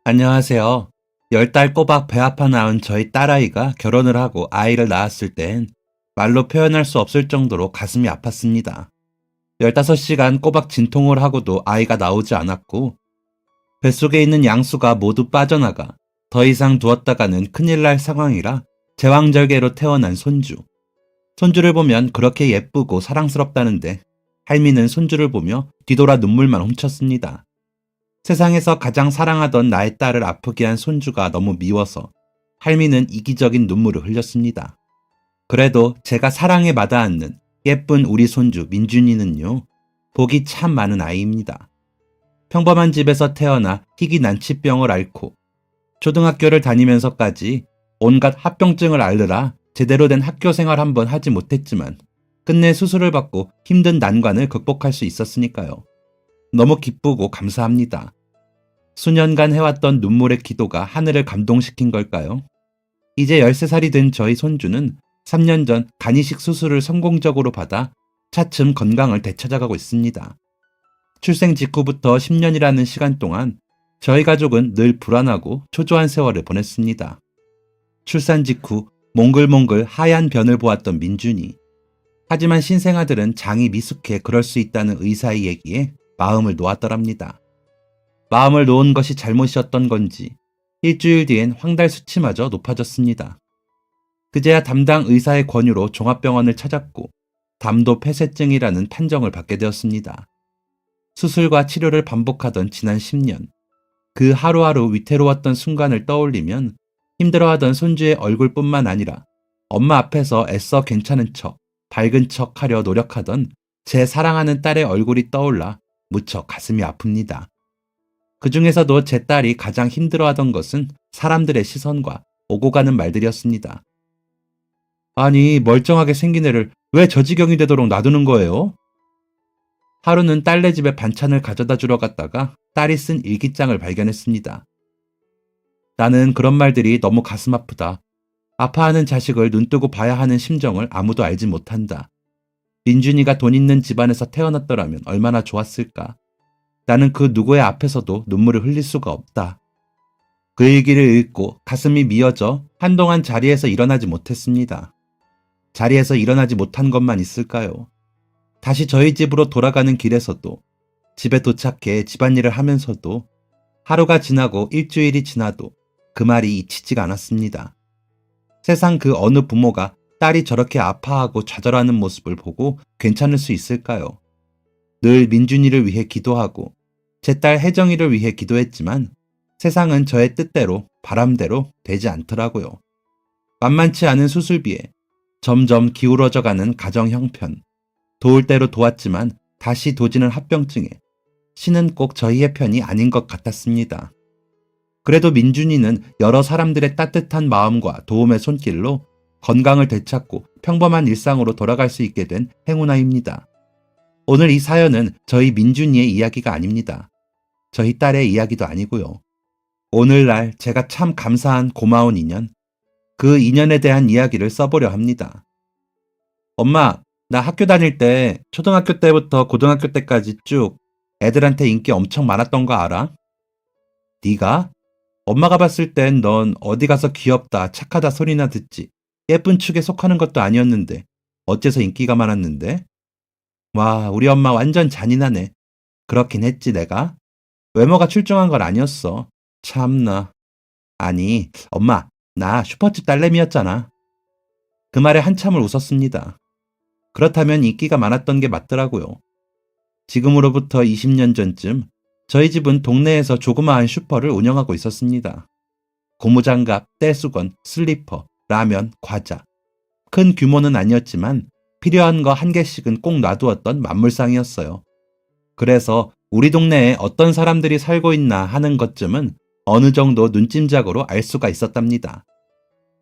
안녕하세요. 10달 꼬박 배 아파 낳은 저희 딸아이가 결혼을 하고 아이를 낳았을 땐 말로 표현할 수 없을 정도로 가슴이 아팠습니다. 15시간 꼬박 진통을 하고도 아이가 나오지 않았고, 뱃속에 있는 양수가 모두 빠져나가 더 이상 두었다가는 큰일 날 상황이라 제왕절개로 태어난 손주. 손주를 보면 그렇게 예쁘고 사랑스럽다는데 할미는 손주를 보며 뒤돌아 눈물만 훔쳤습니다. 세상에서 가장 사랑하던 나의 딸을 아프게 한 손주가 너무 미워서 할미는 이기적인 눈물을 흘렸습니다. 그래도 제가 사랑에 마다앉는 예쁜 우리 손주 민준이는요, 복이 참 많은 아이입니다. 평범한 집에서 태어나 희귀 난치병을 앓고 초등학교를 다니면서까지 온갖 합병증을 앓느라 제대로 된 학교 생활 한번 하지 못했지만 끝내 수술을 받고 힘든 난관을 극복할 수 있었으니까요. 너무 기쁘고 감사합니다. 수년간 해왔던 눈물의 기도가 하늘을 감동시킨 걸까요? 이제 13살이 된 저희 손주는 3년 전 간이식 수술을 성공적으로 받아 차츰 건강을 되찾아가고 있습니다. 출생 직후부터 10년이라는 시간 동안 저희 가족은 늘 불안하고 초조한 세월을 보냈습니다. 출산 직후 몽글몽글 하얀 변을 보았던 민준이. 하지만 신생아들은 장이 미숙해 그럴 수 있다는 의사의 얘기에 마음을 놓았더랍니다. 마음을 놓은 것이 잘못이었던 건지 일주일 뒤엔 황달 수치마저 높아졌습니다. 그제야 담당 의사의 권유로 종합병원을 찾았고 담도 폐쇄증이라는 판정을 받게 되었습니다. 수술과 치료를 반복하던 지난 10년, 그 하루하루 위태로웠던 순간을 떠올리면 힘들어하던 손주의 얼굴뿐만 아니라 엄마 앞에서 애써 괜찮은 척, 밝은 척 하려 노력하던 제 사랑하는 딸의 얼굴이 떠올라 무척 가슴이 아픕니다. 그 중에서도 제 딸이 가장 힘들어하던 것은 사람들의 시선과 오고 가는 말들이었습니다. 아니, 멀쩡하게 생긴 애를 왜 저 지경이 되도록 놔두는 거예요? 하루는 딸네 집에 반찬을 가져다 주러 갔다가 딸이 쓴 일기장을 발견했습니다. 나는 그런 말들이 너무 가슴 아프다. 아파하는 자식을 눈뜨고 봐야 하는 심정을 아무도 알지 못한다. 민준이가 돈 있는 집안에서 태어났더라면 얼마나 좋았을까. 나는 그 누구의 앞에서도 눈물을 흘릴 수가 없다. 그 일기를 읽고 가슴이 미어져 한동안 자리에서 일어나지 못했습니다. 자리에서 일어나지 못한 것만 있을까요? 다시 저희 집으로 돌아가는 길에서도, 집에 도착해 집안일을 하면서도, 하루가 지나고 일주일이 지나도 그 말이 잊히지가 않았습니다. 세상 그 어느 부모가 딸이 저렇게 아파하고 좌절하는 모습을 보고 괜찮을 수 있을까요? 늘 민준이를 위해 기도하고 제 딸 혜정이를 위해 기도했지만 세상은 저의 뜻대로 바람대로 되지 않더라고요. 만만치 않은 수술비에 점점 기울어져가는 가정 형편, 도울 대로 도왔지만 다시 도지는 합병증에 신은 꼭 저희의 편이 아닌 것 같았습니다. 그래도 민준이는 여러 사람들의 따뜻한 마음과 도움의 손길로 건강을 되찾고 평범한 일상으로 돌아갈 수 있게 된 행운아입니다. 오늘 이 사연은 저희 민준이의 이야기가 아닙니다. 저희 딸의 이야기도 아니고요. 오늘날 제가 참 감사한 고마운 인연, 그 인연에 대한 이야기를 써보려 합니다. 엄마, 나 학교 다닐 때 초등학교 때부터 고등학교 때까지 쭉 애들한테 인기 엄청 많았던 거 알아? 네가? 엄마가 봤을 땐 넌 어디 가서 귀엽다, 착하다 소리나 듣지. 예쁜 축에 속하는 것도 아니었는데 어째서 인기가 많았는데? 와, 우리 엄마 완전 잔인하네. 그렇긴 했지 내가. 외모가 출중한 건 아니었어. 참나. 아니, 엄마, 나 슈퍼집 딸내미였잖아. 그 말에 한참을 웃었습니다. 그렇다면 인기가 많았던 게 맞더라고요. 지금으로부터 20년 전쯤 저희 집은 동네에서 조그마한 슈퍼를 운영하고 있었습니다. 고무장갑, 떼수건, 슬리퍼, 라면, 과자. 큰 규모는 아니었지만 필요한 거 한 개씩은 꼭 놔두었던 만물상이었어요. 그래서 우리 동네에 어떤 사람들이 살고 있나 하는 것쯤은 어느 정도 눈짐작으로 알 수가 있었답니다.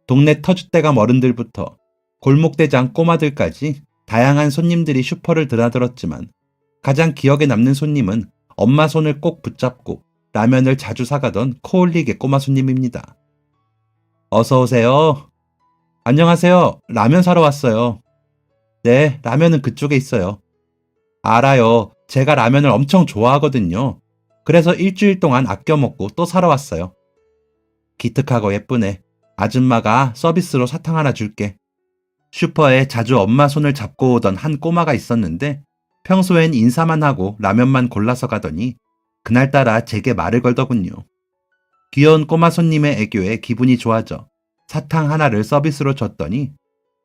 동네 터줏대감 어른들부터 골목대장 꼬마들까지 다양한 손님들이 슈퍼를 드나들었지만 가장 기억에 남는 손님은 엄마 손을 꼭 붙잡고 라면을 자주 사가던 코올리게 꼬마 손님입니다. 어서 오세요. 안녕하세요. 라면 사러 왔어요. 네, 라면은 그쪽에 있어요. 알아요. 제가 라면을 엄청 좋아하거든요. 그래서 일주일 동안 아껴 먹고 또 사러 왔어요. 기특하고 예쁘네. 아줌마가 서비스로 사탕 하나 줄게. 슈퍼에 자주 엄마 손을 잡고 오던 한 꼬마가 있었는데 평소엔 인사만 하고 라면만 골라서 가더니 그날따라 제게 말을 걸더군요. 귀여운 꼬마 손님의 애교에 기분이 좋아져 사탕 하나를 서비스로 줬더니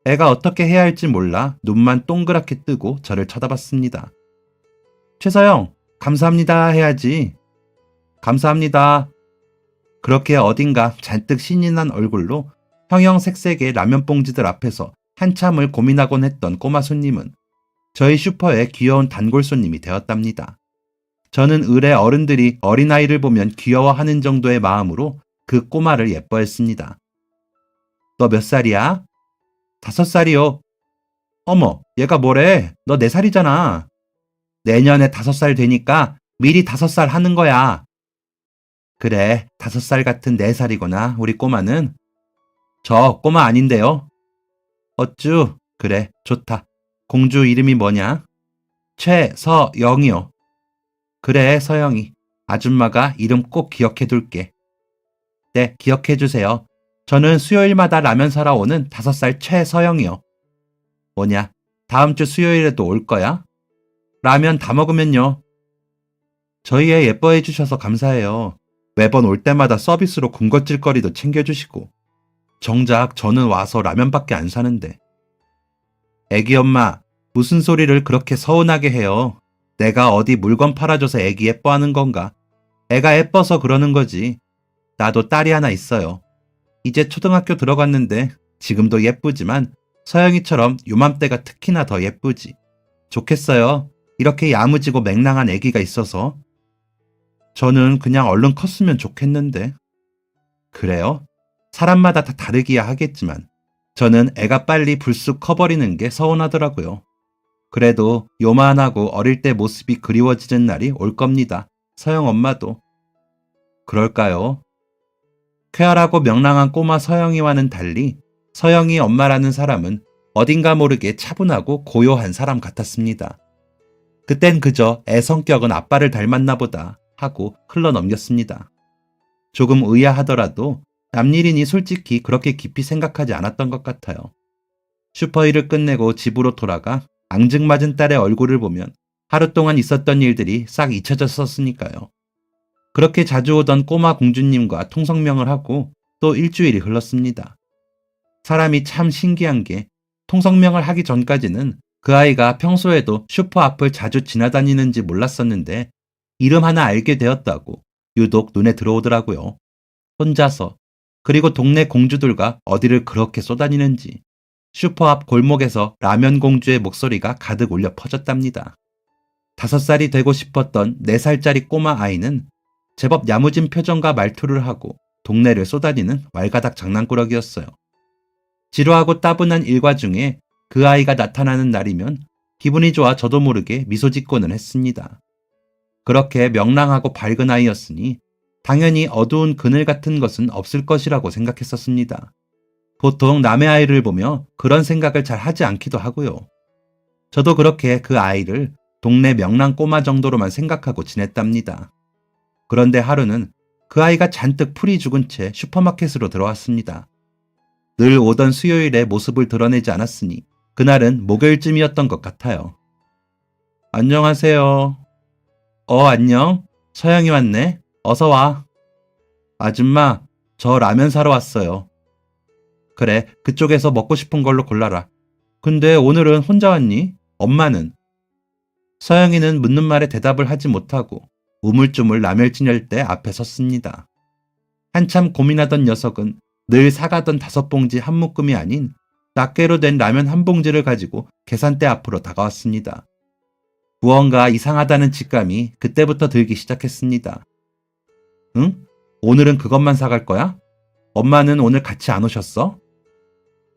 애가 어떻게 해야 할지 몰라 눈만 동그랗게 뜨고 저를 쳐다봤습니다. 최서영, 감사합니다 해야지. 감사합니다. 그렇게 어딘가 잔뜩 신이 난 얼굴로 형형색색의 라면 봉지들 앞에서 한참을 고민하곤 했던 꼬마 손님은 저희 슈퍼의 귀여운 단골 손님이 되었답니다. 저는 을의 어른들이 어린아이를 보면 귀여워하는 정도의 마음으로 그 꼬마를 예뻐했습니다. 너 몇 살이야? 5살이요. 어머, 얘가 뭐래? 너 4살이잖아. 내년에 5살 되니까 미리 5살 하는 거야. 그래, 5살 같은 4살이구나, 우리 꼬마는. 저 꼬마 아닌데요. 어쭈, 그래, 좋다. 공주 이름이 뭐냐? 최서영이요. 그래, 서영이. 아줌마가 이름 꼭 기억해 둘게. 네, 기억해 주세요. 저는 수요일마다 라면 사러 오는 5살 최서영이요. 뭐냐, 다음 주 수요일에도 올 거야? 라면 다 먹으면요. 저희 애 예뻐해 주셔서 감사해요. 매번 올 때마다 서비스로 군것질거리도 챙겨주시고. 정작 저는 와서 라면밖에 안 사는데. 애기 엄마, 무슨 소리를 그렇게 서운하게 해요. 내가 어디 물건 팔아줘서 애기 예뻐하는 건가? 애가 예뻐서 그러는 거지. 나도 딸이 하나 있어요. 이제 초등학교 들어갔는데 지금도 예쁘지만 서영이처럼 요맘때가 특히나 더 예쁘지. 좋겠어요. 이렇게 야무지고 맹랑한 애기가 있어서. 저는 그냥 얼른 컸으면 좋겠는데. 그래요? 사람마다 다 다르기야 하겠지만 저는 애가 빨리 불쑥 커버리는 게 서운하더라고요. 그래도 요만하고 어릴 때 모습이 그리워지는 날이 올 겁니다. 서영 엄마도. 그럴까요? 쾌활하고 명랑한 꼬마 서영이와는 달리 서영이 엄마라는 사람은 어딘가 모르게 차분하고 고요한 사람 같았습니다. 그땐 그저 애 성격은 아빠를 닮았나 보다 하고 흘러넘겼습니다. 조금 의아하더라도 남일이니 솔직히 그렇게 깊이 생각하지 않았던 것 같아요. 슈퍼일을 끝내고 집으로 돌아가 앙증맞은 딸의 얼굴을 보면 하루 동안 있었던 일들이 싹 잊혀졌었으니까요. 그렇게 자주 오던 꼬마 공주님과 통성명을 하고 또 일주일이 흘렀습니다. 사람이 참 신기한 게 통성명을 하기 전까지는 그 아이가 평소에도 슈퍼 앞을 자주 지나다니는지 몰랐었는데 이름 하나 알게 되었다고 유독 눈에 들어오더라고요. 혼자서, 그리고 동네 공주들과 어디를 그렇게 쏘다니는지 슈퍼 앞 골목에서 라면 공주의 목소리가 가득 울려 퍼졌답니다. 5살이 되고 싶었던 4살짜리 꼬마 아이는 제법 야무진 표정과 말투를 하고 동네를 쏘다니는 왈가닥 장난꾸러기였어요. 지루하고 따분한 일과 중에 그 아이가 나타나는 날이면 기분이 좋아 저도 모르게 미소 짓고는 했습니다. 그렇게 명랑하고 밝은 아이였으니 당연히 어두운 그늘 같은 것은 없을 것이라고 생각했었습니다. 보통 남의 아이를 보며 그런 생각을 잘 하지 않기도 하고요. 저도 그렇게 그 아이를 동네 명랑 꼬마 정도로만 생각하고 지냈답니다. 그런데 하루는 그 아이가 잔뜩 풀이 죽은 채 슈퍼마켓으로 들어왔습니다. 늘 오던 수요일에 모습을 드러내지 않았으니 그날은 목요일쯤이었던 것 같아요. 안녕하세요. 안녕. 서영이 왔네. 어서 와. 아줌마, 저 라면 사러 왔어요. 그래, 그쪽에서 먹고 싶은 걸로 골라라. 근데 오늘은 혼자 왔니? 엄마는? 서영이는 묻는 말에 대답을 하지 못하고 우물쭈물 라면진열대 앞에 섰습니다. 한참 고민하던 녀석은 늘 사가던 5봉지 한 묶음이 아닌 낱개로 된 라면 한 봉지를 가지고 계산대 앞으로 다가왔습니다. 무언가 이상하다는 직감이 그때부터 들기 시작했습니다. 응? 오늘은 그것만 사갈 거야? 엄마는 오늘 같이 안 오셨어?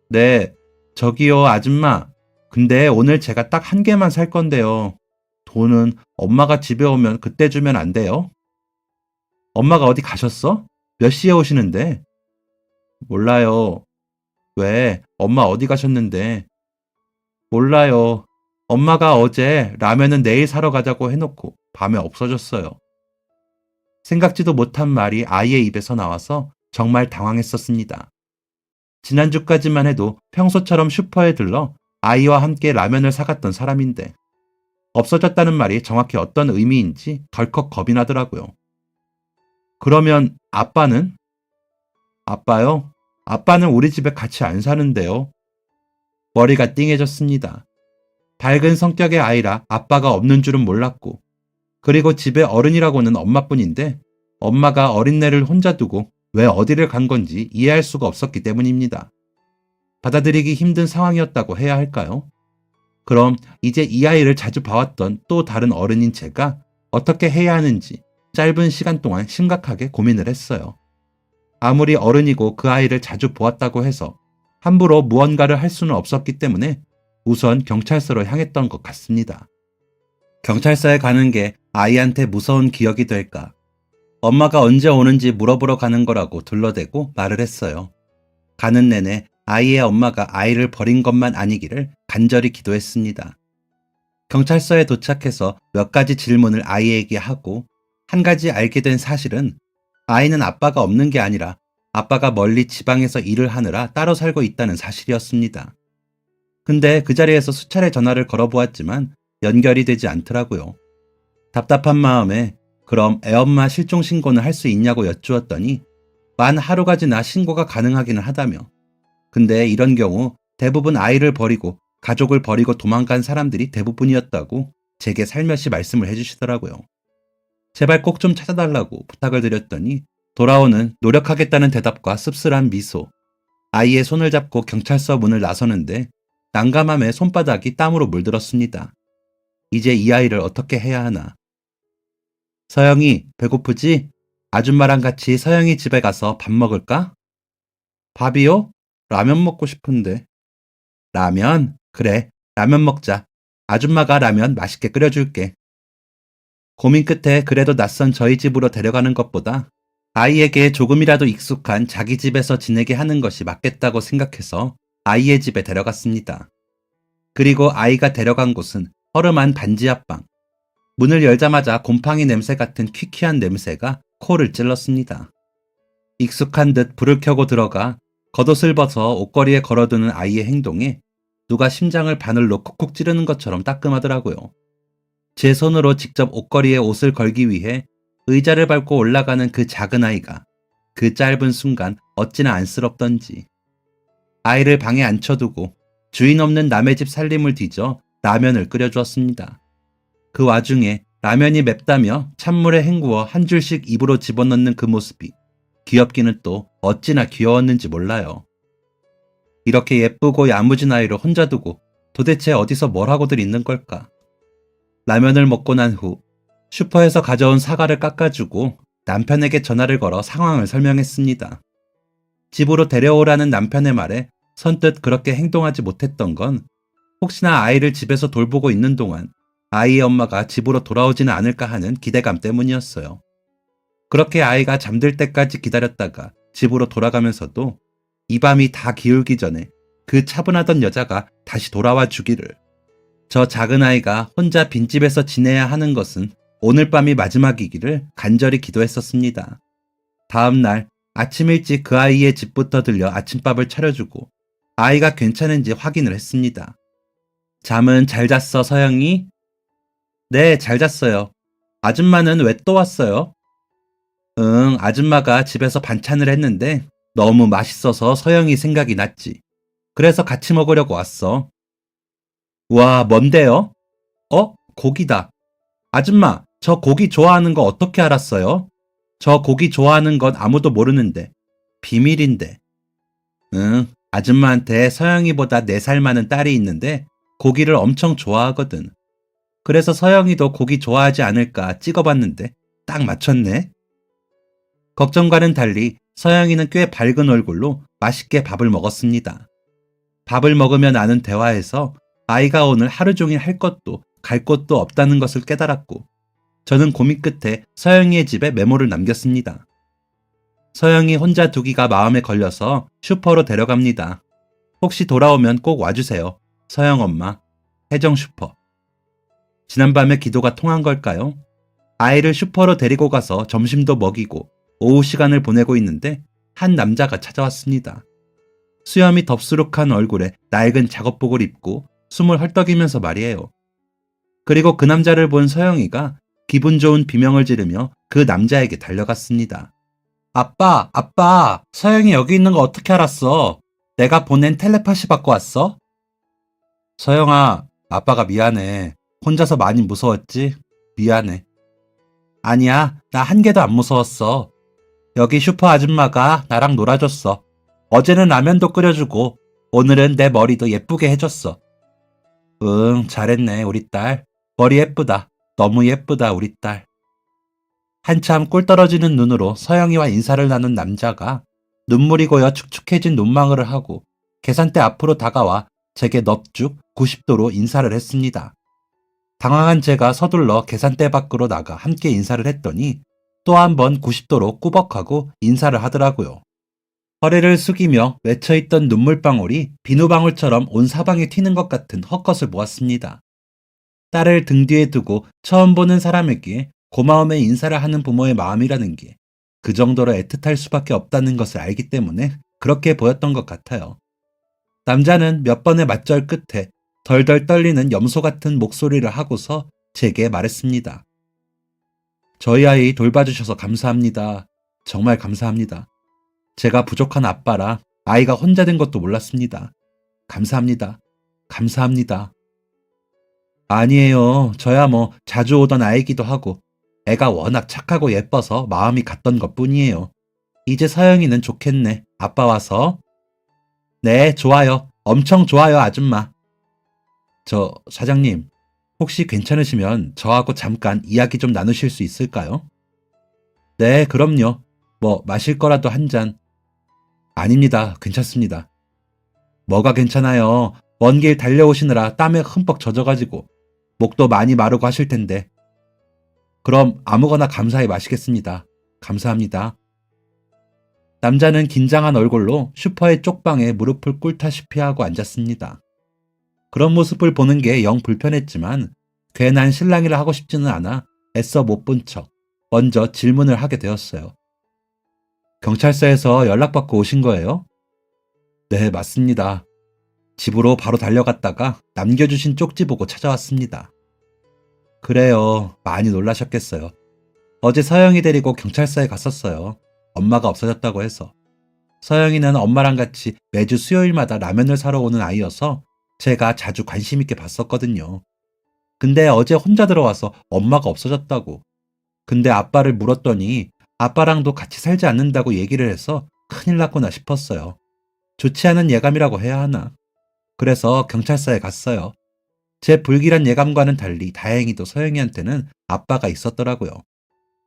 네, 저기요 아줌마. 근데 오늘 제가 딱 1개만 살 건데요. 돈은 엄마가 집에 오면 그때 주면 안 돼요? 엄마가 어디 가셨어? 몇 시에 오시는데? 몰라요. 왜? 엄마 어디 가셨는데? 몰라요. 엄마가 어제 라면은 내일 사러 가자고 해놓고 밤에 없어졌어요. 생각지도 못한 말이 아이의 입에서 나와서 정말 당황했었습니다. 지난주까지만 해도 평소처럼 슈퍼에 들러 아이와 함께 라면을 사갔던 사람인데 없어졌다는 말이 정확히 어떤 의미인지 덜컥 겁이 나더라고요. 그러면 아빠는? 아빠요? 아빠는 우리 집에 같이 안 사는데요. 머리가 띵해졌습니다. 밝은 성격의 아이라 아빠가 없는 줄은 몰랐고, 그리고 집에 어른이라고는 엄마뿐인데 엄마가 어린애를 혼자 두고 왜 어디를 간 건지 이해할 수가 없었기 때문입니다. 받아들이기 힘든 상황이었다고 해야 할까요? 그럼 이제 이 아이를 자주 봐왔던 또 다른 어른인 제가 어떻게 해야 하는지 짧은 시간 동안 심각하게 고민을 했어요. 아무리 어른이고 그 아이를 자주 보았다고 해서 함부로 무언가를 할 수는 없었기 때문에 우선 경찰서로 향했던 것 같습니다. 경찰서에 가는 게 아이한테 무서운 기억이 될까? 엄마가 언제 오는지 물어보러 가는 거라고 둘러대고 말을 했어요. 가는 내내 아이의 엄마가 아이를 버린 것만 아니기를 간절히 기도했습니다. 경찰서에 도착해서 몇 가지 질문을 아이에게 하고 한 가지 알게 된 사실은 아이는 아빠가 없는 게 아니라 아빠가 멀리 지방에서 일을 하느라 따로 살고 있다는 사실이었습니다. 근데 그 자리에서 수차례 전화를 걸어보았지만 연결이 되지 않더라고요. 답답한 마음에 그럼 애엄마 실종 신고는 할 수 있냐고 여쭈었더니 만 하루가 지나 신고가 가능하기는 하다며, 근데 이런 경우 대부분 아이를 버리고 가족을 버리고 도망간 사람들이 대부분이었다고 제게 살며시 말씀을 해주시더라고요. 제발 꼭 좀 찾아달라고 부탁을 드렸더니 돌아오는 노력하겠다는 대답과 씁쓸한 미소, 아이의 손을 잡고 경찰서 문을 나서는데 난감함에 손바닥이 땀으로 물들었습니다. 이제 이 아이를 어떻게 해야 하나. 서영이, 배고프지? 아줌마랑 같이 서영이 집에 가서 밥 먹을까? 밥이요? 라면 먹고 싶은데. 라면? 그래, 라면 먹자. 아줌마가 라면 맛있게 끓여줄게. 고민 끝에 그래도 낯선 저희 집으로 데려가는 것보다 아이에게 조금이라도 익숙한 자기 집에서 지내게 하는 것이 맞겠다고 생각해서 아이의 집에 데려갔습니다. 그리고 아이가 데려간 곳은 허름한 반지 앞방. 문을 열자마자 곰팡이 냄새 같은 퀴퀴한 냄새가 코를 찔렀습니다. 익숙한 듯 불을 켜고 들어가 겉옷을 벗어 옷걸이에 걸어두는 아이의 행동에 누가 심장을 바늘로 콕콕 찌르는 것처럼 따끔하더라고요. 제 손으로 직접 옷걸이에 옷을 걸기 위해 의자를 밟고 올라가는 그 작은 아이가 그 짧은 순간 어찌나 안쓰럽던지. 아이를 방에 앉혀두고 주인 없는 남의 집 살림을 뒤져 라면을 끓여주었습니다. 그 와중에 라면이 맵다며 찬물에 헹구어 한 줄씩 입으로 집어넣는 그 모습이 귀엽기는 또 어찌나 귀여웠는지 몰라요. 이렇게 예쁘고 야무진 아이를 혼자 두고 도대체 어디서 뭘 하고들 있는 걸까? 라면을 먹고 난 후 슈퍼에서 가져온 사과를 깎아주고 남편에게 전화를 걸어 상황을 설명했습니다. 집으로 데려오라는 남편의 말에 선뜻 그렇게 행동하지 못했던 건 혹시나 아이를 집에서 돌보고 있는 동안 아이의 엄마가 집으로 돌아오지는 않을까 하는 기대감 때문이었어요. 그렇게 아이가 잠들 때까지 기다렸다가 집으로 돌아가면서도 이 밤이 다 기울기 전에 그 차분하던 여자가 다시 돌아와 주기를. 저 작은 아이가 혼자 빈집에서 지내야 하는 것은 오늘 밤이 마지막이기를 간절히 기도했었습니다. 다음 날 아침 일찍 그 아이의 집부터 들려 아침밥을 차려주고 아이가 괜찮은지 확인을 했습니다. 잠은 잘 잤어, 서영이? 네, 잘 잤어요. 아줌마는 왜 또 왔어요? 응, 아줌마가 집에서 반찬을 했는데 너무 맛있어서 서영이 생각이 났지. 그래서 같이 먹으려고 왔어. 와, 뭔데요? 고기다. 아줌마, 저 고기 좋아하는 거 어떻게 알았어요? 저 고기 좋아하는 건 아무도 모르는데. 비밀인데. 응, 아줌마한테 서영이보다 4살 많은 딸이 있는데 고기를 엄청 좋아하거든. 그래서 서영이도 고기 좋아하지 않을까 찍어봤는데 딱 맞췄네. 걱정과는 달리 서영이는 꽤 밝은 얼굴로 맛있게 밥을 먹었습니다. 밥을 먹으며 나눈 대화에서 아이가 오늘 하루 종일 할 것도 갈 곳도 없다는 것을 깨달았고 저는 고민 끝에 서영이의 집에 메모를 남겼습니다. 서영이 혼자 두기가 마음에 걸려서 슈퍼로 데려갑니다. 혹시 돌아오면 꼭 와주세요. 서영 엄마, 혜정 슈퍼. 지난밤에 기도가 통한 걸까요? 아이를 슈퍼로 데리고 가서 점심도 먹이고 오후 시간을 보내고 있는데 한 남자가 찾아왔습니다. 수염이 덥수룩한 얼굴에 낡은 작업복을 입고 숨을 헐떡이면서 말이에요. 그리고 그 남자를 본 서영이가 기분 좋은 비명을 지르며 그 남자에게 달려갔습니다. 아빠, 아빠, 서영이 여기 있는 거 어떻게 알았어? 내가 보낸 텔레파시 받고 왔어? 서영아, 아빠가 미안해. 혼자서 많이 무서웠지? 미안해. 아니야, 나 한 개도 안 무서웠어. 여기 슈퍼 아줌마가 나랑 놀아줬어. 어제는 라면도 끓여주고 오늘은 내 머리도 예쁘게 해줬어. 응, 잘했네, 우리 딸. 머리 예쁘다. 너무 예쁘다, 우리 딸. 한참 꿀 떨어지는 눈으로 서영이와 인사를 나눈 남자가 눈물이 고여 축축해진 눈망울을 하고 계산대 앞으로 다가와 제게 넙죽 90도로 인사를 했습니다. 당황한 제가 서둘러 계산대 밖으로 나가 함께 인사를 했더니 또 한 번 90도로 꾸벅하고 인사를 하더라고요. 허리를 숙이며 맺혀있던 눈물방울이 비누방울처럼 온 사방에 튀는 것 같은 헛것을 모았습니다. 딸을 등 뒤에 두고 처음 보는 사람에게 고마움의 인사를 하는 부모의 마음이라는 게 그 정도로 애틋할 수밖에 없다는 것을 알기 때문에 그렇게 보였던 것 같아요. 남자는 몇 번의 맞절 끝에 덜덜 떨리는 염소 같은 목소리를 하고서 제게 말했습니다. 저희 아이 돌봐주셔서 감사합니다. 정말 감사합니다. 제가 부족한 아빠라 아이가 혼자 된 것도 몰랐습니다. 감사합니다. 감사합니다. 아니에요. 저야 뭐 자주 오던 아이기도 하고 애가 워낙 착하고 예뻐서 마음이 갔던 것뿐이에요. 이제 서영이는 좋겠네. 아빠 와서. 네, 좋아요. 엄청 좋아요, 아줌마. 저 사장님, 혹시 괜찮으시면 저하고 잠깐 이야기 좀 나누실 수 있을까요? 네, 그럼요. 뭐 마실 거라도 한 잔. 아닙니다. 괜찮습니다. 뭐가 괜찮아요. 먼 길 달려오시느라 땀에 흠뻑 젖어가지고 목도 많이 마르고 하실 텐데. 그럼 아무거나 감사히 마시겠습니다. 감사합니다. 남자는 긴장한 얼굴로 슈퍼의 쪽방에 무릎을 꿇다시피 하고 앉았습니다. 그런 모습을 보는 게 영 불편했지만 괜한 실랑이를 하고 싶지는 않아 애써 못 본 척 먼저 질문을 하게 되었어요. 경찰서에서 연락받고 오신 거예요? 네, 맞습니다. 집으로 바로 달려갔다가 남겨주신 쪽지 보고 찾아왔습니다. 그래요. 많이 놀라셨겠어요. 어제 서영이 데리고 경찰서에 갔었어요. 엄마가 없어졌다고 해서. 서영이는 엄마랑 같이 매주 수요일마다 라면을 사러 오는 아이여서 제가 자주 관심 있게 봤었거든요. 근데 어제 혼자 들어와서 엄마가 없어졌다고. 근데 아빠를 물었더니 아빠랑도 같이 살지 않는다고 얘기를 해서 큰일 났구나 싶었어요. 좋지 않은 예감이라고 해야 하나. 그래서 경찰서에 갔어요. 제 불길한 예감과는 달리 다행히도 서영이한테는 아빠가 있었더라고요.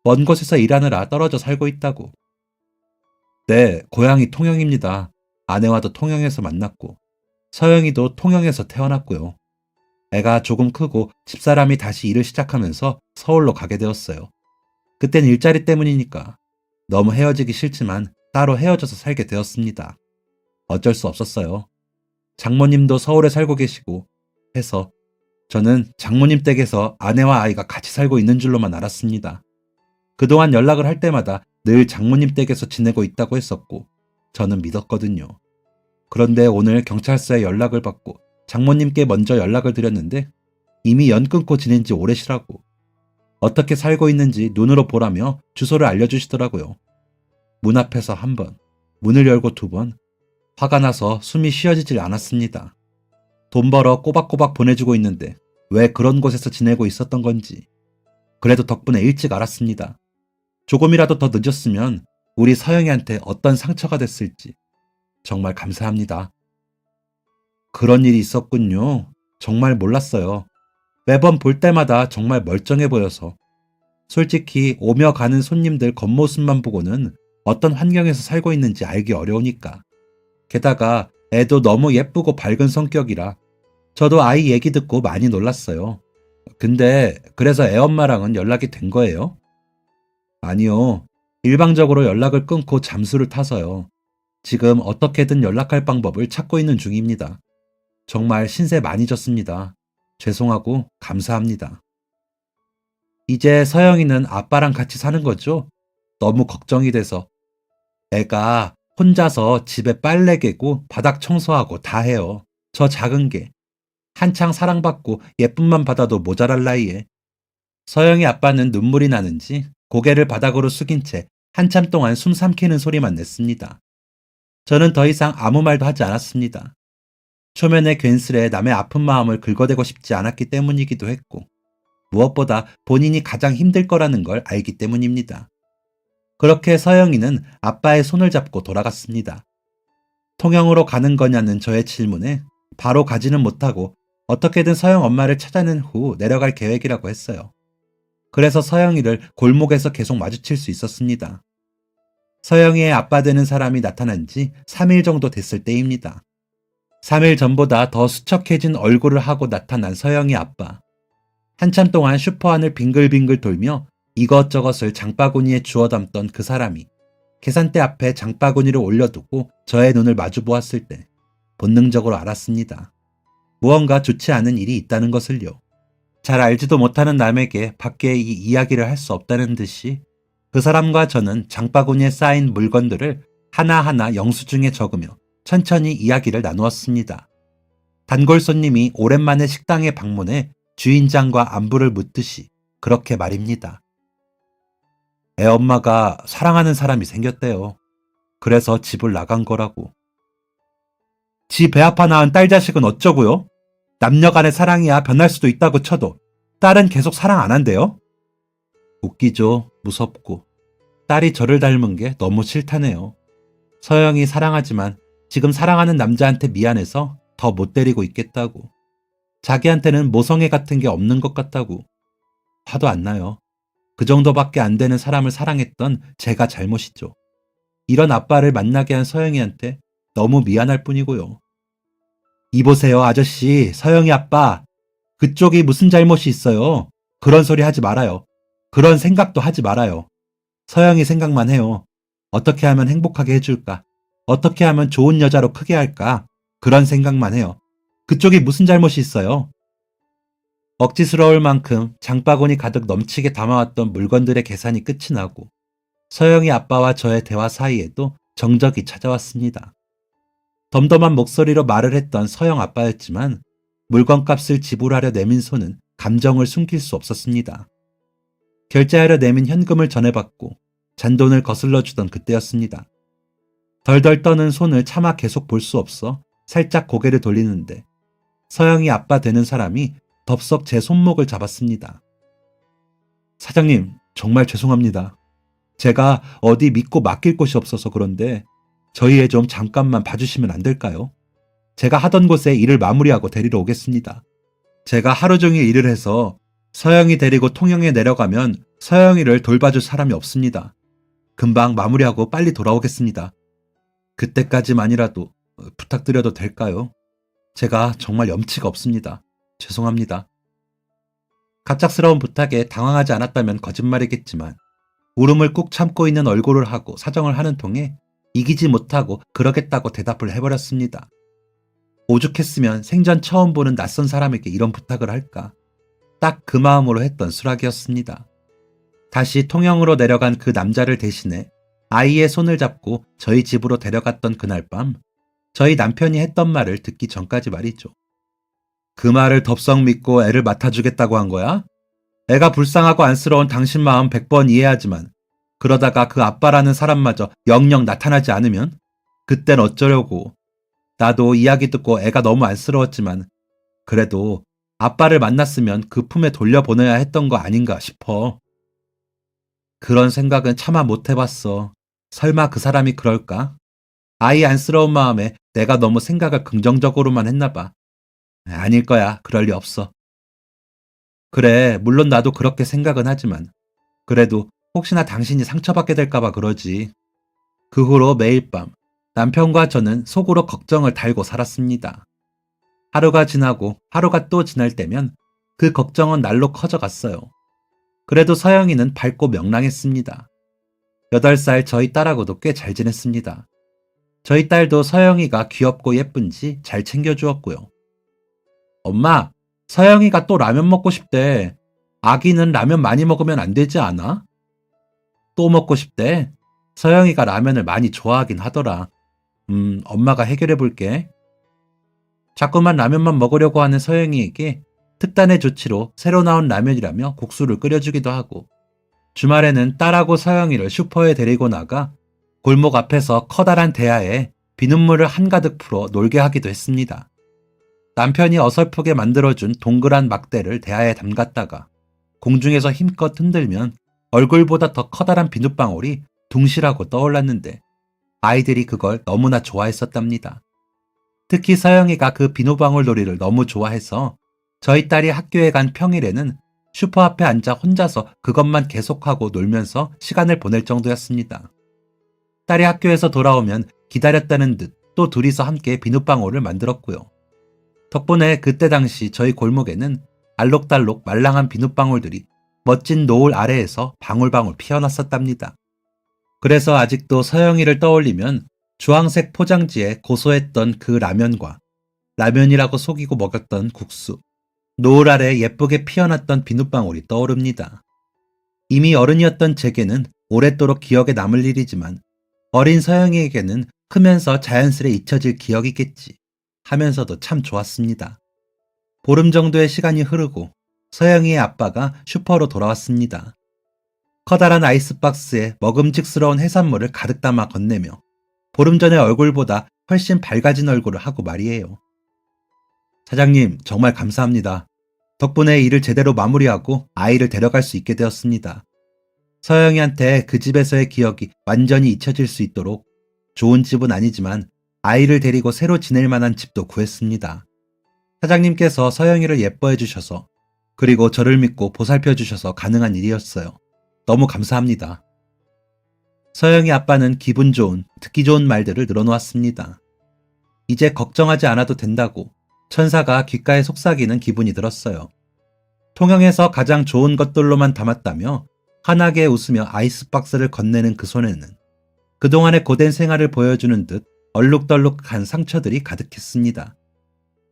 먼 곳에서 일하느라 떨어져 살고 있다고. 네, 고향이 통영입니다. 아내와도 통영에서 만났고 서영이도 통영에서 태어났고요. 애가 조금 크고 집사람이 다시 일을 시작하면서 서울로 가게 되었어요. 그땐 일자리 때문이니까 너무 헤어지기 싫지만 따로 헤어져서 살게 되었습니다. 어쩔 수 없었어요. 장모님도 서울에 살고 계시고 해서 저는 장모님 댁에서 아내와 아이가 같이 살고 있는 줄로만 알았습니다. 그동안 연락을 할 때마다 늘 장모님 댁에서 지내고 있다고 했었고 저는 믿었거든요. 그런데 오늘 경찰서에 연락을 받고 장모님께 먼저 연락을 드렸는데 이미 연 끊고 지낸 지 오래시라고 어떻게 살고 있는지 눈으로 보라며 주소를 알려주시더라고요. 문 앞에서 한 번, 문을 열고 두 번, 화가 나서 숨이 쉬어지질 않았습니다. 돈 벌어 꼬박꼬박 보내주고 있는데 왜 그런 곳에서 지내고 있었던 건지. 그래도 덕분에 일찍 알았습니다. 조금이라도 더 늦었으면 우리 서영이한테 어떤 상처가 됐을지. 정말 감사합니다. 그런 일이 있었군요. 정말 몰랐어요. 매번 볼 때마다 정말 멀쩡해 보여서. 솔직히 오며 가는 손님들 겉모습만 보고는 어떤 환경에서 살고 있는지 알기 어려우니까. 게다가 애도 너무 예쁘고 밝은 성격이라 저도 아이 얘기 듣고 많이 놀랐어요. 근데 그래서 애엄마랑은 연락이 된 거예요? 아니요. 일방적으로 연락을 끊고 잠수를 타서요. 지금 어떻게든 연락할 방법을 찾고 있는 중입니다. 정말 신세 많이 졌습니다. 죄송하고 감사합니다. 이제 서영이는 아빠랑 같이 사는 거죠? 너무 걱정이 돼서. 애가 혼자서 집에 빨래 개고 바닥 청소하고 다 해요. 저 작은 게. 한창 사랑받고 예쁨만 받아도 모자랄 나이에. 서영이 아빠는 눈물이 나는지 고개를 바닥으로 숙인 채 한참 동안 숨 삼키는 소리만 냈습니다. 저는 더 이상 아무 말도 하지 않았습니다. 초면에 괜스레 남의 아픈 마음을 긁어대고 싶지 않았기 때문이기도 했고, 무엇보다 본인이 가장 힘들 거라는 걸 알기 때문입니다. 그렇게 서영이는 아빠의 손을 잡고 돌아갔습니다. 통영으로 가는 거냐는 저의 질문에 바로 가지는 못하고 어떻게든 서영 엄마를 찾아낸 후 내려갈 계획이라고 했어요. 그래서 서영이를 골목에서 계속 마주칠 수 있었습니다. 서영이의 아빠 되는 사람이 나타난 지 3일 정도 됐을 때입니다. 3일 전보다 더 수척해진 얼굴을 하고 나타난 서영이 아빠. 한참 동안 슈퍼 안을 빙글빙글 돌며 이것저것을 장바구니에 주워 담던 그 사람이 계산대 앞에 장바구니를 올려두고 저의 눈을 마주 보았을 때 본능적으로 알았습니다. 무언가 좋지 않은 일이 있다는 것을요. 잘 알지도 못하는 남에게 밖에 이 이야기를 할 수 없다는 듯이 그 사람과 저는 장바구니에 쌓인 물건들을 하나하나 영수증에 적으며 천천히 이야기를 나누었습니다. 단골 손님이 오랜만에 식당에 방문해 주인장과 안부를 묻듯이 그렇게 말입니다. 애 엄마가 사랑하는 사람이 생겼대요. 그래서 집을 나간 거라고. 지 배 아파 낳은 딸 자식은 어쩌고요? 남녀 간의 사랑이야 변할 수도 있다고 쳐도 딸은 계속 사랑 안 한대요? 웃기죠. 무섭고. 딸이 저를 닮은 게 너무 싫다네요. 서영이 사랑하지만 지금 사랑하는 남자한테 미안해서 더 못 데리고 있겠다고. 자기한테는 모성애 같은 게 없는 것 같다고. 화도 안 나요. 그 정도밖에 안 되는 사람을 사랑했던 제가 잘못이죠. 이런 아빠를 만나게 한 서영이한테 너무 미안할 뿐이고요. 이보세요, 아저씨, 서영이 아빠. 그쪽이 무슨 잘못이 있어요? 그런 소리 하지 말아요. 그런 생각도 하지 말아요. 서영이 생각만 해요. 어떻게 하면 행복하게 해줄까? 어떻게 하면 좋은 여자로 크게 할까? 그런 생각만 해요. 그쪽이 무슨 잘못이 있어요? 억지스러울 만큼 장바구니 가득 넘치게 담아왔던 물건들의 계산이 끝이 나고 서영이 아빠와 저의 대화 사이에도 정적이 찾아왔습니다. 덤덤한 목소리로 말을 했던 서영 아빠였지만 물건값을 지불하려 내민 손은 감정을 숨길 수 없었습니다. 결제하려 내민 현금을 전해받고 잔돈을 거슬러 주던 그때였습니다. 덜덜 떠는 손을 차마 계속 볼 수 없어 살짝 고개를 돌리는데 서영이 아빠 되는 사람이 덥석 제 손목을 잡았습니다. 사장님, 정말 죄송합니다. 제가 어디 믿고 맡길 곳이 없어서 그런데 저희 애 좀 잠깐만 봐주시면 안 될까요? 제가 하던 곳에 일을 마무리하고 데리러 오겠습니다. 제가 하루 종일 일을 해서 서영이 데리고 통영에 내려가면 서영이를 돌봐줄 사람이 없습니다. 금방 마무리하고 빨리 돌아오겠습니다. 그때까지만이라도 부탁드려도 될까요? 제가 정말 염치가 없습니다. 죄송합니다. 갑작스러운 부탁에 당황하지 않았다면 거짓말이겠지만 울음을 꾹 참고 있는 얼굴을 하고 사정을 하는 통에 이기지 못하고 그러겠다고 대답을 해버렸습니다. 오죽했으면 생전 처음 보는 낯선 사람에게 이런 부탁을 할까? 딱 그 마음으로 했던 수락이었습니다. 다시 통영으로 내려간 그 남자를 대신해 아이의 손을 잡고 저희 집으로 데려갔던 그날 밤 저희 남편이 했던 말을 듣기 전까지 말이죠. 그 말을 덥석 믿고 애를 맡아주겠다고 한 거야? 애가 불쌍하고 안쓰러운 당신 마음 100번 이해하지만 그러다가 그 아빠라는 사람마저 영영 나타나지 않으면 그땐 어쩌려고. 나도 이야기 듣고 애가 너무 안쓰러웠지만 그래도 아빠를 만났으면 그 품에 돌려보내야 했던 거 아닌가 싶어. 그런 생각은 차마 못 해봤어. 설마 그 사람이 그럴까? 아이 안쓰러운 마음에 내가 너무 생각을 긍정적으로만 했나 봐. 아닐 거야. 그럴 리 없어. 그래, 물론 나도 그렇게 생각은 하지만 그래도 혹시나 당신이 상처받게 될까 봐 그러지. 그 후로 매일 밤 남편과 저는 속으로 걱정을 달고 살았습니다. 하루가 지나고 하루가 또 지날 때면 그 걱정은 날로 커져갔어요. 그래도 서영이는 밝고 명랑했습니다. 8살 저희 딸하고도 꽤 잘 지냈습니다. 저희 딸도 서영이가 귀엽고 예쁜지 잘 챙겨주었고요. 엄마, 서영이가 또 라면 먹고 싶대. 아기는 라면 많이 먹으면 안 되지 않아? 또 먹고 싶대. 서영이가 라면을 많이 좋아하긴 하더라. 엄마가 해결해 볼게. 자꾸만 라면만 먹으려고 하는 서영이에게 특단의 조치로 새로 나온 라면이라며 국수를 끓여주기도 하고, 주말에는 딸하고 서영이를 슈퍼에 데리고 나가 골목 앞에서 커다란 대야에 비눗물을 한가득 풀어 놀게 하기도 했습니다. 남편이 어설프게 만들어준 동그란 막대를 대야에 담갔다가 공중에서 힘껏 흔들면 얼굴보다 더 커다란 비눗방울이 둥실하고 떠올랐는데, 아이들이 그걸 너무나 좋아했었답니다. 특히 서영이가 그 비눗방울 놀이를 너무 좋아해서 저희 딸이 학교에 간 평일에는 슈퍼 앞에 앉아 혼자서 그것만 계속하고 놀면서 시간을 보낼 정도였습니다. 딸이 학교에서 돌아오면 기다렸다는 듯 또 둘이서 함께 비눗방울을 만들었고요. 덕분에 그때 당시 저희 골목에는 알록달록 말랑한 비눗방울들이 멋진 노을 아래에서 방울방울 피어났었답니다. 그래서 아직도 서영이를 떠올리면 주황색 포장지에 고소했던 그 라면과 라면이라고 속이고 먹였던 국수, 노을 아래 예쁘게 피어났던 비눗방울이 떠오릅니다. 이미 어른이었던 제게는 오랫도록 기억에 남을 일이지만 어린 서영이에게는 크면서 자연스레 잊혀질 기억이겠지 하면서도 참 좋았습니다. 보름 정도의 시간이 흐르고 서영이의 아빠가 슈퍼로 돌아왔습니다. 커다란 아이스박스에 먹음직스러운 해산물을 가득 담아 건네며 보름 전의 얼굴보다 훨씬 밝아진 얼굴을 하고 말이에요. 사장님, 정말 감사합니다. 덕분에 일을 제대로 마무리하고 아이를 데려갈 수 있게 되었습니다. 서영이한테 그 집에서의 기억이 완전히 잊혀질 수 있도록 좋은 집은 아니지만 아이를 데리고 새로 지낼 만한 집도 구했습니다. 사장님께서 서영이를 예뻐해 주셔서, 그리고 저를 믿고 보살펴 주셔서 가능한 일이었어요. 너무 감사합니다. 서영이 아빠는 기분 좋은, 듣기 좋은 말들을 늘어놓았습니다. 이제 걱정하지 않아도 된다고 천사가 귓가에 속삭이는 기분이 들었어요. 통영에서 가장 좋은 것들로만 담았다며 환하게 웃으며 아이스박스를 건네는 그 손에는 그동안의 고된 생활을 보여주는 듯 얼룩덜룩한 상처들이 가득했습니다.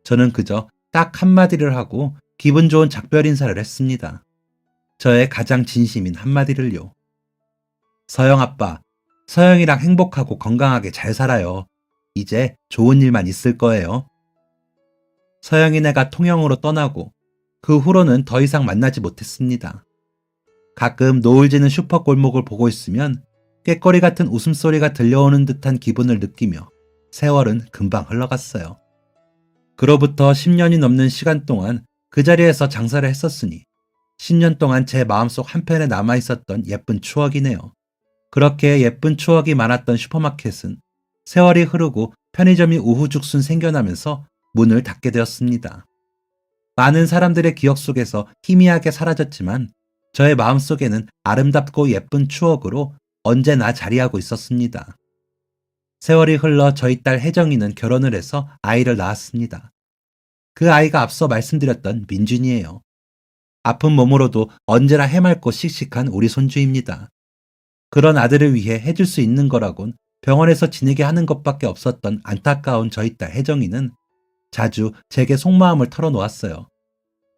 저는 그저 딱 한마디를 하고 기분 좋은 작별 인사를 했습니다. 저의 가장 진심인 한마디를요. 서영 아빠, 서영이랑 행복하고 건강하게 잘 살아요. 이제 좋은 일만 있을 거예요. 서영이네가 통영으로 떠나고 그 후로는 더 이상 만나지 못했습니다. 가끔 노을 지는 슈퍼 골목을 보고 있으면 꾀꼬리 같은 웃음소리가 들려오는 듯한 기분을 느끼며 세월은 금방 흘러갔어요. 그로부터 10년이 넘는 시간 동안 그 자리에서 장사를 했었으니 10년 동안 제 마음속 한편에 남아있었던 예쁜 추억이네요. 그렇게 예쁜 추억이 많았던 슈퍼마켓은 세월이 흐르고 편의점이 우후죽순 생겨나면서 문을 닫게 되었습니다. 많은 사람들의 기억 속에서 희미하게 사라졌지만 저의 마음속에는 아름답고 예쁜 추억으로 언제나 자리하고 있었습니다. 세월이 흘러 저희 딸 혜정이는 결혼을 해서 아이를 낳았습니다. 그 아이가 앞서 말씀드렸던 민준이에요. 아픈 몸으로도 언제나 해맑고 씩씩한 우리 손주입니다. 그런 아들을 위해 해줄 수 있는 거라곤 병원에서 지내게 하는 것밖에 없었던 안타까운 저희 딸 혜정이는 자주 제게 속마음을 털어놓았어요.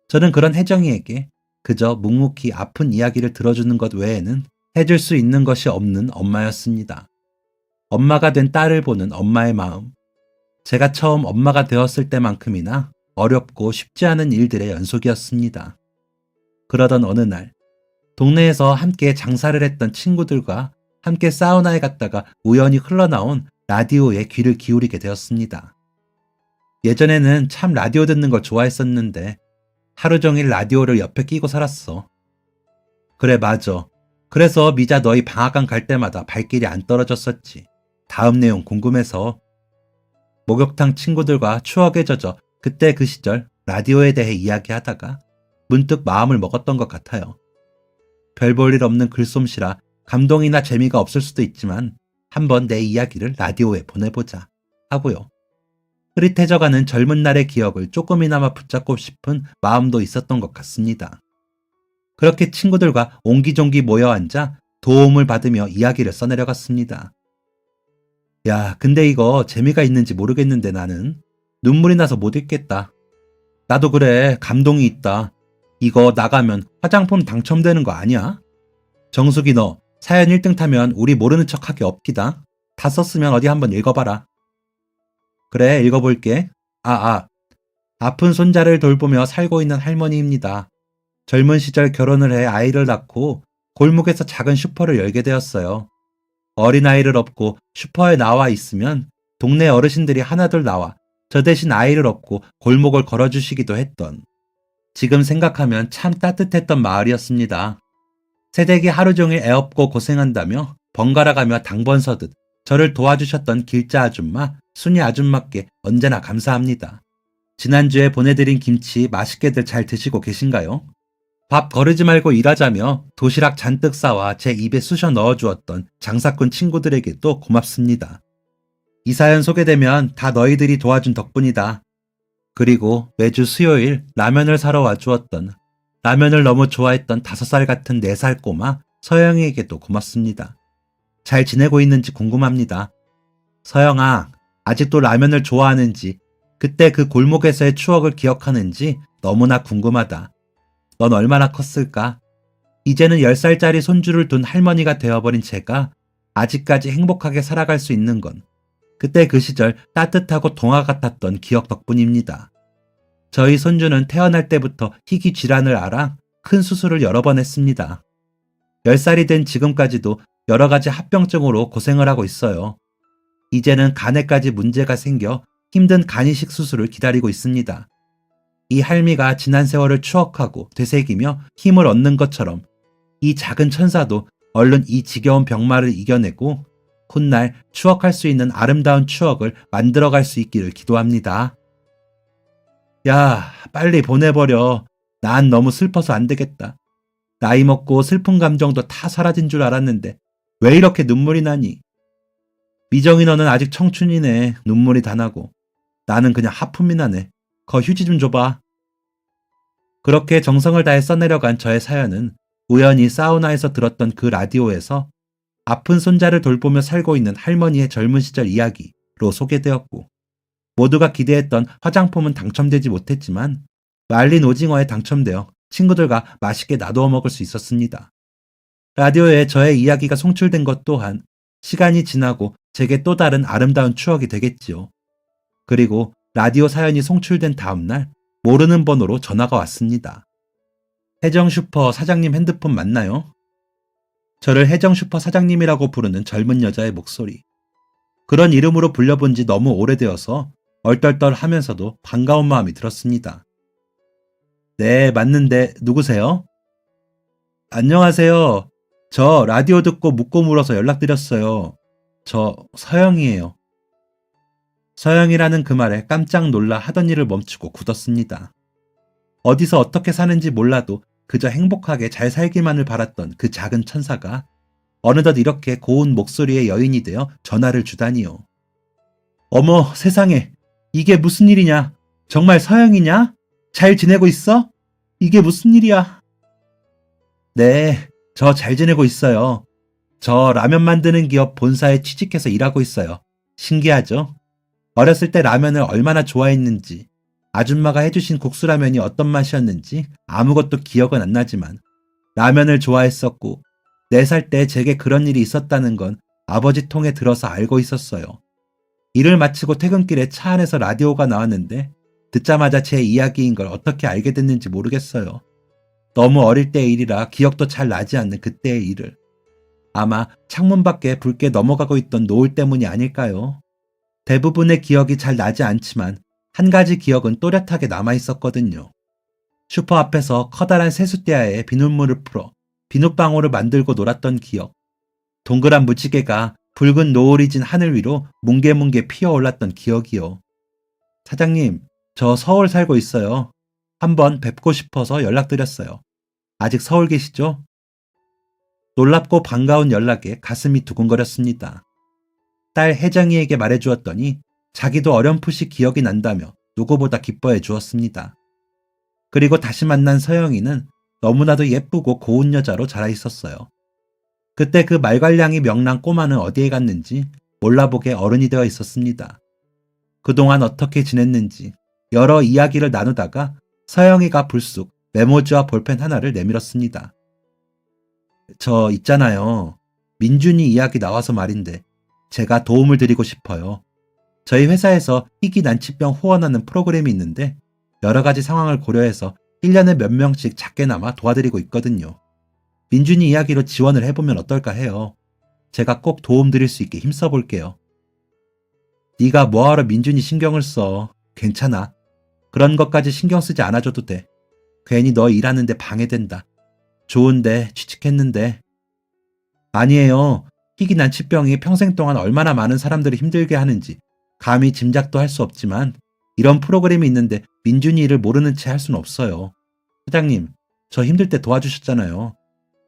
저는 그런 혜정이에게 그저 묵묵히 아픈 이야기를 들어주는 것 외에는 해줄 수 있는 것이 없는 엄마였습니다. 엄마가 된 딸을 보는 엄마의 마음. 제가 처음 엄마가 되었을 때만큼이나 어렵고 쉽지 않은 일들의 연속이었습니다. 그러던 어느 날, 동네에서 함께 장사를 했던 친구들과 함께 사우나에 갔다가 우연히 흘러나온 라디오에 귀를 기울이게 되었습니다. 예전에는 참 라디오 듣는 걸 좋아했었는데 하루 종일 라디오를 옆에 끼고 살았어. 그래, 맞아. 그래서 미자 너희 방앗간 갈 때마다 발길이 안 떨어졌었지. 다음 내용 궁금해서. 목욕탕 친구들과 추억에 젖어 그때 그 시절 라디오에 대해 이야기하다가 문득 마음을 먹었던 것 같아요. 별 볼 일 없는 글솜씨라 감동이나 재미가 없을 수도 있지만 한번 내 이야기를 라디오에 보내보자 하고요. 흐릿해져가는 젊은 날의 기억을 조금이나마 붙잡고 싶은 마음도 있었던 것 같습니다. 그렇게 친구들과 옹기종기 모여 앉아 도움을 받으며 이야기를 써내려갔습니다. 야, 근데 이거 재미가 있는지 모르겠는데 나는 눈물이 나서 못 읽겠다. 나도 그래, 감동이 있다. 이거 나가면 화장품 당첨되는 거 아니야? 정숙이 너 사연 1등 타면 우리 모르는 척하기 없기다. 다 썼으면 어디 한번 읽어봐라. 그래, 읽어볼게. 아픈 손자를 돌보며 살고 있는 할머니입니다. 젊은 시절 결혼을 해 아이를 낳고 골목에서 작은 슈퍼를 열게 되었어요. 어린아이를 업고 슈퍼에 나와 있으면 동네 어르신들이 하나둘 나와 저 대신 아이를 업고 골목을 걸어주시기도 했던, 지금 생각하면 참 따뜻했던 마을이었습니다. 새댁이 하루 종일 애 업고 고생한다며 번갈아가며 당번 서듯 저를 도와주셨던 길자 아줌마, 순이 아줌마께 언제나 감사합니다. 지난주에 보내드린 김치 맛있게들 잘 드시고 계신가요? 밥 거르지 말고 일하자며 도시락 잔뜩 싸와 제 입에 쑤셔 넣어주었던 장사꾼 친구들에게도 고맙습니다. 이 사연 소개되면 다 너희들이 도와준 덕분이다. 그리고 매주 수요일 라면을 사러 와주었던, 라면을 너무 좋아했던 5살 같은 4살 꼬마 서영이에게도 고맙습니다. 잘 지내고 있는지 궁금합니다. 서영아, 아직도 라면을 좋아하는지, 그때 그 골목에서의 추억을 기억하는지 너무나 궁금하다. 넌 얼마나 컸을까? 이제는 10살짜리 손주를 둔 할머니가 되어버린 제가 아직까지 행복하게 살아갈 수 있는 건 그때 그 시절 따뜻하고 동화 같았던 기억 덕분입니다. 저희 손주는 태어날 때부터 희귀 질환을 앓아 큰 수술을 여러 번 했습니다. 10살이 된 지금까지도 여러 가지 합병증으로 고생을 하고 있어요. 이제는 간에까지 문제가 생겨 힘든 간이식 수술을 기다리고 있습니다. 이 할미가 지난 세월을 추억하고 되새기며 힘을 얻는 것처럼 이 작은 천사도 얼른 이 지겨운 병마를 이겨내고 훗날 추억할 수 있는 아름다운 추억을 만들어갈 수 있기를 기도합니다. 야, 빨리 보내버려. 난 너무 슬퍼서 안 되겠다. 나이 먹고 슬픈 감정도 다 사라진 줄 알았는데 왜 이렇게 눈물이 나니? 미정이 너는 아직 청춘이네. 눈물이 다 나고. 나는 그냥 하품이 나네. 거 휴지 좀 줘봐. 그렇게 정성을 다해 써내려간 저의 사연은 우연히 사우나에서 들었던 그 라디오에서 아픈 손자를 돌보며 살고 있는 할머니의 젊은 시절 이야기로 소개되었고, 모두가 기대했던 화장품은 당첨되지 못했지만 말린 오징어에 당첨되어 친구들과 맛있게 나누어 먹을 수 있었습니다. 라디오에 저의 이야기가 송출된 것 또한 시간이 지나고 제게 또 다른 아름다운 추억이 되겠지요. 그리고 라디오 사연이 송출된 다음날 모르는 번호로 전화가 왔습니다. 혜정슈퍼 사장님 핸드폰 맞나요? 저를 혜정슈퍼 사장님이라고 부르는 젊은 여자의 목소리. 그런 이름으로 불려본 지 너무 오래되어서 얼떨떨 하면서도 반가운 마음이 들었습니다. 네, 맞는데 누구세요? 안녕하세요. 저 라디오 듣고 묻고 물어서 연락드렸어요. 저 서영이에요. 서영이라는 그 말에 깜짝 놀라 하던 일을 멈추고 굳었습니다. 어디서 어떻게 사는지 몰라도 그저 행복하게 잘 살기만을 바랐던 그 작은 천사가 어느덧 이렇게 고운 목소리의 여인이 되어 전화를 주다니요. 어머 세상에, 이게 무슨 일이냐? 정말 서영이냐? 잘 지내고 있어? 이게 무슨 일이야? 네, 저 잘 지내고 있어요. 저 라면 만드는 기업 본사에 취직해서 일하고 있어요. 신기하죠? 어렸을 때 라면을 얼마나 좋아했는지, 아줌마가 해주신 국수라면이 어떤 맛이었는지 아무것도 기억은 안 나지만 라면을 좋아했었고 4살 때 제게 그런 일이 있었다는 건 아버지 통에 들어서 알고 있었어요. 일을 마치고 퇴근길에 차 안에서 라디오가 나왔는데 듣자마자 제 이야기인 걸 어떻게 알게 됐는지 모르겠어요. 너무 어릴 때의 일이라 기억도 잘 나지 않는 그때의 일을. 아마 창문 밖에 붉게 넘어가고 있던 노을 때문이 아닐까요? 대부분의 기억이 잘 나지 않지만 한 가지 기억은 또렷하게 남아있었거든요. 슈퍼 앞에서 커다란 세숫대야에 비눗물을 풀어 비눗방울을 만들고 놀았던 기억. 동그란 무지개가 붉은 노을이 진 하늘 위로 뭉게뭉게 피어올랐던 기억이요. 사장님, 저 서울 살고 있어요. 한번 뵙고 싶어서 연락드렸어요. 아직 서울 계시죠? 놀랍고 반가운 연락에 가슴이 두근거렸습니다. 딸 혜정이에게 말해주었더니 자기도 어렴풋이 기억이 난다며 누구보다 기뻐해 주었습니다. 그리고 다시 만난 서영이는 너무나도 예쁘고 고운 여자로 자라 있었어요. 그때 그 말괄량이 명랑 꼬마는 어디에 갔는지 몰라보게 어른이 되어 있었습니다. 그동안 어떻게 지냈는지 여러 이야기를 나누다가 서영이가 불쑥 메모지와 볼펜 하나를 내밀었습니다. 저 있잖아요. 민준이 이야기 나와서 말인데 제가 도움을 드리고 싶어요. 저희 회사에서 희귀 난치병 후원하는 프로그램이 있는데 여러 가지 상황을 고려해서 1년에 몇 명씩 작게나마 도와드리고 있거든요. 민준이 이야기로 지원을 해보면 어떨까 해요. 제가 꼭 도움 드릴 수 있게 힘써 볼게요. 네가 뭐하러 민준이 신경을 써. 괜찮아. 그런 것까지 신경 쓰지 않아줘도 돼. 괜히 너 일하는데 방해된다. 좋은데 취직했는데. 아니에요. 희귀 난치병이 평생 동안 얼마나 많은 사람들을 힘들게 하는지 감히 짐작도 할 수 없지만 이런 프로그램이 있는데 민준이 일을 모르는 채 할 수는 없어요. 사장님, 저 힘들 때 도와주셨잖아요.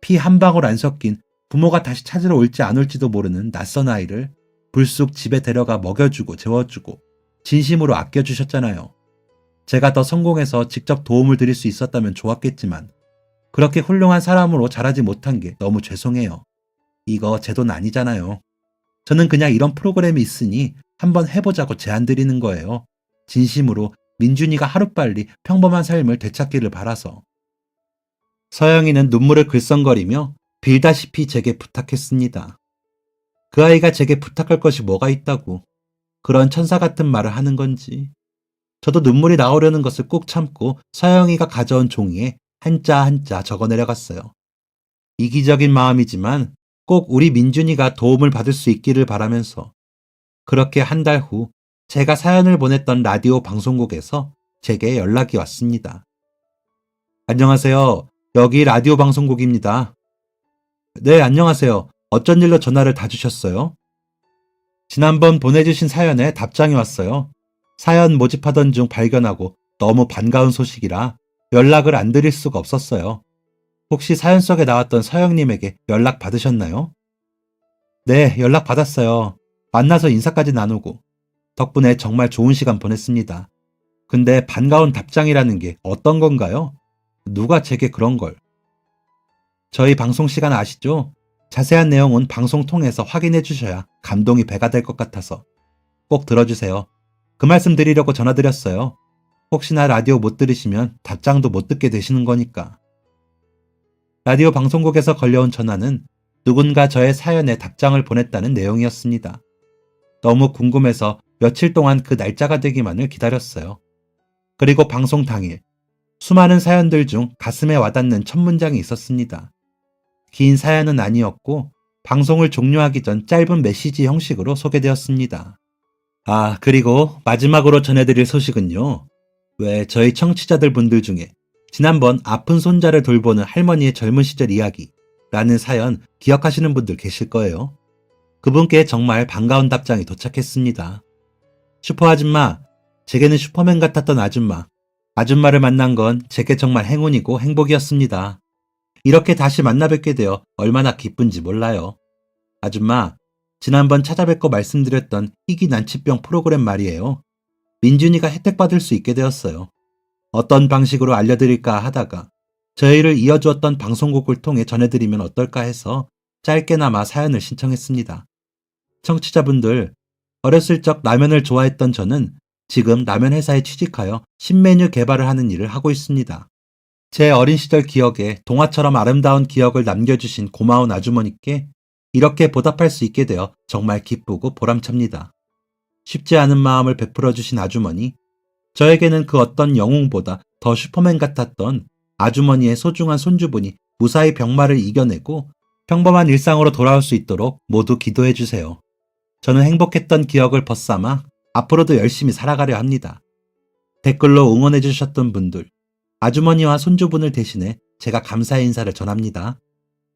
피 한 방울 안 섞인 부모가 다시 찾으러 올지 안 올지도 모르는 낯선 아이를 불쑥 집에 데려가 먹여주고 재워주고 진심으로 아껴주셨잖아요. 제가 더 성공해서 직접 도움을 드릴 수 있었다면 좋았겠지만 그렇게 훌륭한 사람으로 자라지 못한 게 너무 죄송해요. 이거 제 돈 아니잖아요. 저는 그냥 이런 프로그램이 있으니 한번 해보자고 제안 드리는 거예요. 진심으로 민준이가 하루빨리 평범한 삶을 되찾기를 바라서. 서영이는 눈물을 글썽거리며 빌다시피 제게 부탁했습니다. 그 아이가 제게 부탁할 것이 뭐가 있다고 그런 천사 같은 말을 하는 건지. 저도 눈물이 나오려는 것을 꾹 참고 서영이가 가져온 종이에 한자 한자 적어 내려갔어요. 이기적인 마음이지만 꼭 우리 민준이가 도움을 받을 수 있기를 바라면서. 그렇게 한 달 후 제가 사연을 보냈던 라디오 방송국에서 제게 연락이 왔습니다. 안녕하세요. 여기 라디오 방송국입니다. 네, 안녕하세요. 어쩐 일로 전화를 다 주셨어요? 지난번 보내주신 사연에 답장이 왔어요. 사연 모집하던 중 발견하고 너무 반가운 소식이라 연락을 안 드릴 수가 없었어요. 혹시 사연 속에 나왔던 서영님에게 연락 받으셨나요? 네, 연락 받았어요. 만나서 인사까지 나누고 덕분에 정말 좋은 시간 보냈습니다. 근데 반가운 답장이라는 게 어떤 건가요? 누가 제게 그런 걸? 저희 방송 시간 아시죠? 자세한 내용은 방송 통해서 확인해 주셔야 감동이 배가 될 것 같아서 꼭 들어주세요. 그 말씀 드리려고 전화드렸어요. 혹시나 라디오 못 들으시면 답장도 못 듣게 되시는 거니까. 라디오 방송국에서 걸려온 전화는 누군가 저의 사연에 답장을 보냈다는 내용이었습니다. 너무 궁금해서 며칠 동안 그 날짜가 되기만을 기다렸어요. 그리고 방송 당일, 수많은 사연들 중 가슴에 와닿는 첫 문장이 있었습니다. 긴 사연은 아니었고 방송을 종료하기 전 짧은 메시지 형식으로 소개되었습니다. 아, 그리고 마지막으로 전해드릴 소식은요. 왜 저희 청취자들 분들 중에 지난번 아픈 손자를 돌보는 할머니의 젊은 시절 이야기라는 사연 기억하시는 분들 계실 거예요. 그분께 정말 반가운 답장이 도착했습니다. 슈퍼 아줌마, 제게는 슈퍼맨 같았던 아줌마를 만난 건 제게 정말 행운이고 행복이었습니다. 이렇게 다시 만나 뵙게 되어 얼마나 기쁜지 몰라요. 아줌마, 지난번 찾아뵙고 말씀드렸던 희귀 난치병 프로그램 말이에요. 민준이가 혜택 받을 수 있게 되었어요. 어떤 방식으로 알려드릴까 하다가 저희를 이어주었던 방송국을 통해 전해드리면 어떨까 해서 짧게나마 사연을 신청했습니다. 청취자분들, 어렸을 적 라면을 좋아했던 저는 지금 라면 회사에 취직하여 신메뉴 개발을 하는 일을 하고 있습니다. 제 어린 시절 기억에 동화처럼 아름다운 기억을 남겨주신 고마운 아주머니께 이렇게 보답할 수 있게 되어 정말 기쁘고 보람찹니다. 쉽지 않은 마음을 베풀어 주신 아주머니, 저에게는 그 어떤 영웅보다 더 슈퍼맨 같았던 아주머니의 소중한 손주분이 무사히 병마를 이겨내고 평범한 일상으로 돌아올 수 있도록 모두 기도해 주세요. 저는 행복했던 기억을 벗삼아 앞으로도 열심히 살아가려 합니다. 댓글로 응원해 주셨던 분들, 아주머니와 손주분을 대신해 제가 감사의 인사를 전합니다.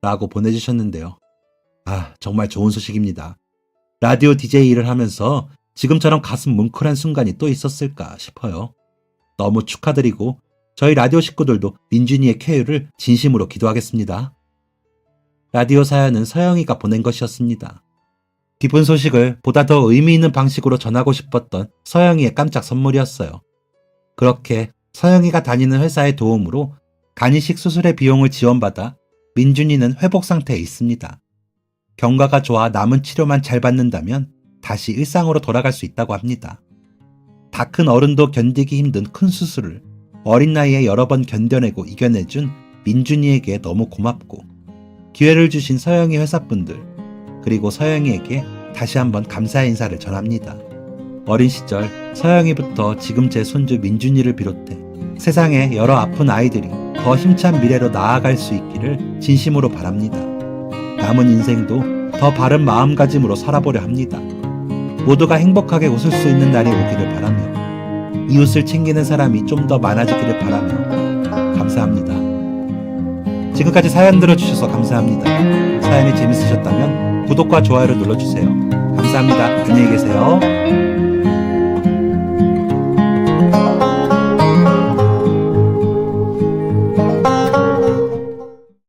라고 보내주셨는데요. 아, 정말 좋은 소식입니다. 라디오 DJ 일을 하면서 지금처럼 가슴 뭉클한 순간이 또 있었을까 싶어요. 너무 축하드리고 저희 라디오 식구들도 민준이의 쾌유를 진심으로 기도하겠습니다. 라디오 사연은 서영이가 보낸 것이었습니다. 기쁜 소식을 보다 더 의미 있는 방식으로 전하고 싶었던 서영이의 깜짝 선물이었어요. 그렇게 서영이가 다니는 회사의 도움으로 간이식 수술의 비용을 지원받아 민준이는 회복 상태에 있습니다. 경과가 좋아 남은 치료만 잘 받는다면 다시 일상으로 돌아갈 수 있다고 합니다. 다 큰 어른도 견디기 힘든 큰 수술을 어린 나이에 여러 번 견뎌내고 이겨내준 민준이에게 너무 고맙고 기회를 주신 서영이 회사분들 그리고 서영이에게 다시 한번 감사의 인사를 전합니다. 어린 시절 서영이부터 지금 제 손주 민준이를 비롯해 세상에 여러 아픈 아이들이 더 힘찬 미래로 나아갈 수 있기를 진심으로 바랍니다. 남은 인생도 더 바른 마음가짐으로 살아보려 합니다. 모두가 행복하게 웃을 수 있는 날이 오기를 바라며 이웃을 챙기는 사람이 좀 더 많아지기를 바라며 감사합니다. 지금까지 사연 들어주셔서 감사합니다. 사연이 재밌으셨다면 구독과 좋아요를 눌러주세요. 감사합니다. 안녕히 계세요.